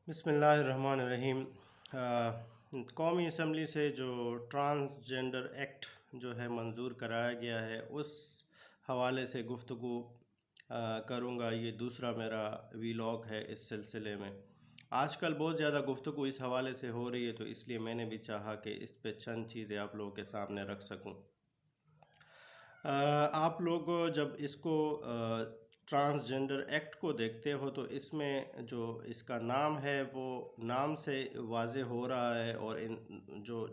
بسم اللہ الرحمن الرحیم۔ قومی اسمبلی سے جو ٹرانسجنڈر ایکٹ جو ہے منظور کرایا گیا ہے، اس حوالے سے گفتگو کروں گا۔ یہ دوسرا میرا ویلاگ ہے اس سلسلے میں۔ آج کل بہت زیادہ گفتگو اس حوالے سے ہو رہی ہے، تو اس لیے میں نے بھی چاہا کہ اس پہ چند چیزیں آپ لوگوں کے سامنے رکھ سکوں۔ آپ لوگ جب اس کو ٹرانسجنڈر ایکٹ کو دیکھتے ہو تو اس میں جو اس کا نام ہے وہ نام سے واضح ہو رہا ہے، اور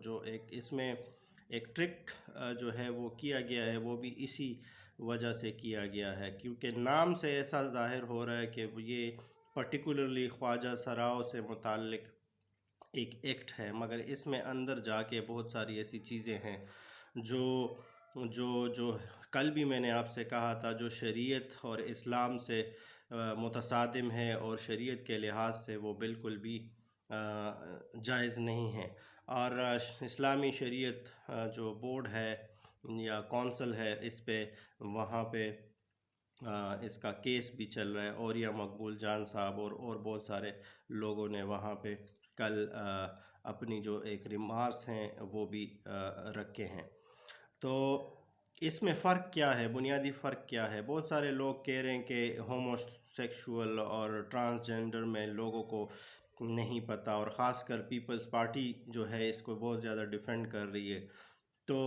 جو ایک اس میں ایک ٹرک جو ہے وہ کیا گیا ہے، وہ بھی اسی وجہ سے کیا گیا ہے، کیونکہ نام سے ایسا ظاہر ہو رہا ہے کہ یہ پرٹیکولرلی خواجہ سراؤ سے متعلق ایک ایکٹ ہے، مگر اس میں اندر جا کے بہت ساری ایسی چیزیں ہیں جو جو جو کل بھی میں نے آپ سے کہا تھا، جو شریعت اور اسلام سے متصادم ہے، اور شریعت کے لحاظ سے وہ بالکل بھی جائز نہیں ہے۔ اور اسلامی شریعت جو بورڈ ہے یا کونسل ہے، اس پہ وہاں پہ اس کا کیس بھی چل رہا ہے، اور یا مقبول جان صاحب اور بہت سارے لوگوں نے وہاں پہ کل اپنی جو ایک ریمارکس ہیں وہ بھی رکھے ہیں۔ تو اس میں فرق کیا ہے، بنیادی فرق کیا ہے؟ بہت سارے لوگ کہہ رہے ہیں کہ ہومو سیکشول اور ٹرانسجنڈر میں لوگوں کو نہیں پتہ، اور خاص کر پیپلز پارٹی جو ہے اس کو بہت زیادہ ڈیفینڈ کر رہی ہے۔ تو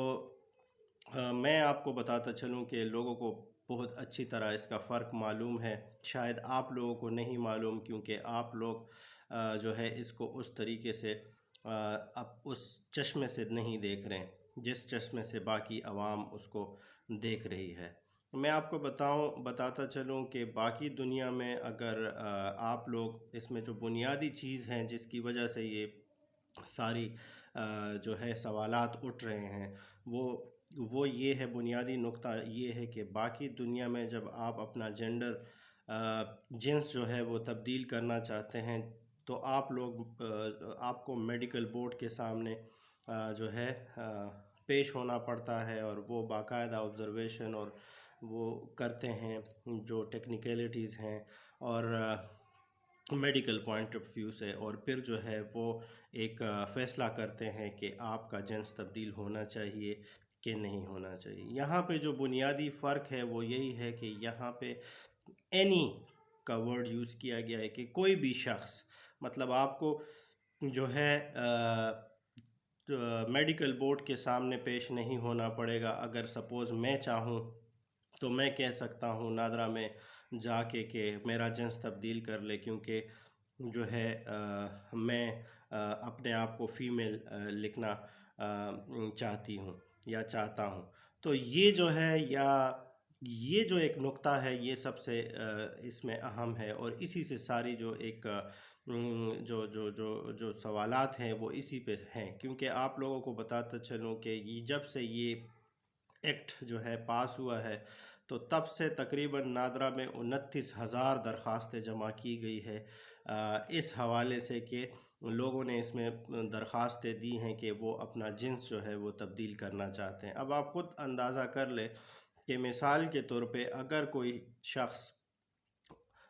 میں آپ کو بتاتا چلوں کہ لوگوں کو بہت اچھی طرح اس کا فرق معلوم ہے، شاید آپ لوگوں کو نہیں معلوم، کیونکہ آپ لوگ جو ہے اس کو اس طریقے سے اب اس چشمے سے نہیں دیکھ رہے ہیں جس چشمے سے باقی عوام اس کو دیکھ رہی ہے۔ میں آپ کو بتاتا چلوں کہ باقی دنیا میں اگر آپ لوگ اس میں جو بنیادی چیز ہیں جس کی وجہ سے یہ ساری جو ہے سوالات اٹھ رہے ہیں، وہ یہ ہے، بنیادی نقطہ یہ ہے کہ باقی دنیا میں جب آپ اپنا جنڈر جنس جو ہے وہ تبدیل کرنا چاہتے ہیں، تو آپ کو میڈیکل بورڈ کے سامنے جو ہے پیش ہونا پڑتا ہے، اور وہ باقاعدہ آبزرویشن اور وہ کرتے ہیں جو ٹیکنیکلٹیز ہیں، اور میڈیکل پوائنٹ آف ویو سے، اور پھر جو ہے وہ ایک فیصلہ کرتے ہیں کہ آپ کا جنس تبدیل ہونا چاہیے کہ نہیں ہونا چاہیے۔ یہاں پہ جو بنیادی فرق ہے وہ یہی ہے کہ یہاں پہ اینی کا ورڈ یوز کیا گیا ہے کہ کوئی بھی شخص، مطلب آپ کو جو ہے میڈیکل بورڈ کے سامنے پیش نہیں ہونا پڑے گا۔ اگر سپوز میں چاہوں تو میں کہہ سکتا ہوں نادرا میں جا کے کہ میرا جنس تبدیل کر لے، کیونکہ جو ہے میں اپنے آپ کو فیمیل لکھنا چاہتی ہوں یا چاہتا ہوں۔ تو یہ جو ہے، یا یہ جو ایک نقطہ ہے، یہ سب سے اس میں اہم ہے، اور اسی سے ساری جو ایک جو سوالات ہیں وہ اسی پہ ہیں۔ کیونکہ آپ لوگوں کو بتاتا چلوں کہ جب سے یہ ایکٹ جو ہے پاس ہوا ہے، تو تب سے تقریباً نادرا میں 29,000 درخواستیں جمع کی گئی ہے اس حوالے سے کہ لوگوں نے اس میں درخواستیں دی ہیں کہ وہ اپنا جنس جو ہے وہ تبدیل کرنا چاہتے ہیں۔ اب آپ خود اندازہ کر لیں کہ مثال کے طور پہ اگر کوئی شخص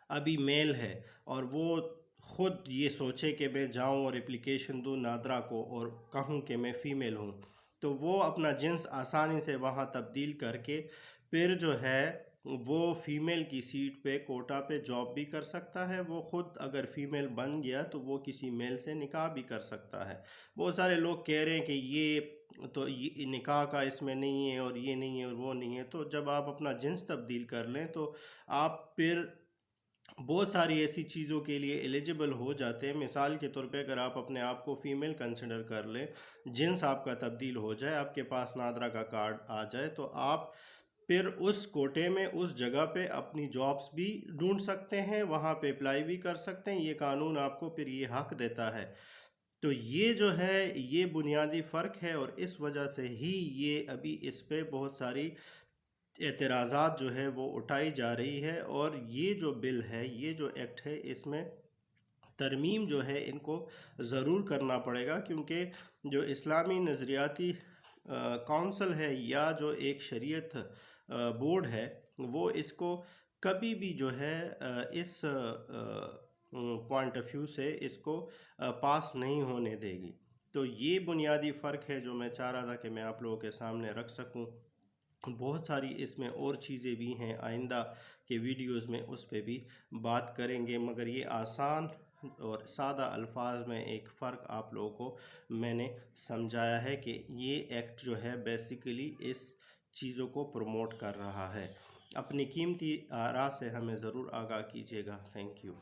ابھی میل ہے، اور وہ خود یہ سوچے کہ میں جاؤں اور اپلیکیشن دوں نادرا کو اور کہوں کہ میں فیمیل ہوں، تو وہ اپنا جنس آسانی سے وہاں تبدیل کر کے پھر جو ہے وہ فیمیل کی سیٹ پہ کوٹا پہ جاب بھی کر سکتا ہے۔ وہ خود اگر فیمیل بن گیا تو وہ کسی میل سے نکاح بھی کر سکتا ہے۔ بہت سارے لوگ کہہ رہے ہیں کہ یہ نکاح کا اس میں نہیں ہے، اور یہ نہیں ہے، اور وہ نہیں ہے۔ تو جب آپ اپنا جنس تبدیل کر لیں تو آپ پھر بہت ساری ایسی چیزوں کے لیے ایلیجبل ہو جاتے ہیں۔ مثال کے طور پہ اگر آپ اپنے آپ کو فیمیل کنسیڈر کر لیں، جنس آپ کا تبدیل ہو جائے، آپ کے پاس نادرا کا کارڈ آ جائے، تو آپ پھر اس کوٹے میں اس جگہ پہ اپنی جابس بھی ڈھونڈ سکتے ہیں، وہاں پہ اپلائی بھی کر سکتے ہیں۔ یہ قانون آپ کو پھر یہ حق دیتا ہے۔ تو یہ جو ہے یہ بنیادی فرق ہے، اور اس وجہ سے ہی یہ ابھی اس پہ بہت ساری اعتراضات جو ہے وہ اٹھائی جا رہی ہے، اور یہ جو بل ہے، یہ جو ایکٹ ہے، اس میں ترمیم جو ہے ان کو ضرور کرنا پڑے گا، کیونکہ جو اسلامی نظریاتی کونسل ہے یا جو ایک شریعت بورڈ ہے، وہ اس کو کبھی بھی جو ہے اس پوائنٹ آف ویو سے اس کو پاس نہیں ہونے دے گی۔ تو یہ بنیادی فرق ہے جو میں چاہ رہا تھا کہ میں آپ لوگوں کے سامنے رکھ سکوں۔ بہت ساری اس میں اور چیزیں بھی ہیں، آئندہ کے ویڈیوز میں اس پہ بھی بات کریں گے، مگر یہ آسان اور سادہ الفاظ میں ایک فرق آپ لوگوں کو میں نے سمجھایا ہے کہ یہ ایکٹ جو ہے بیسیکلی اس چیزوں کو پروموٹ کر رہا ہے۔ اپنی قیمتی آراء سے ہمیں ضرور آگاہ کیجیے گا۔ Thank you.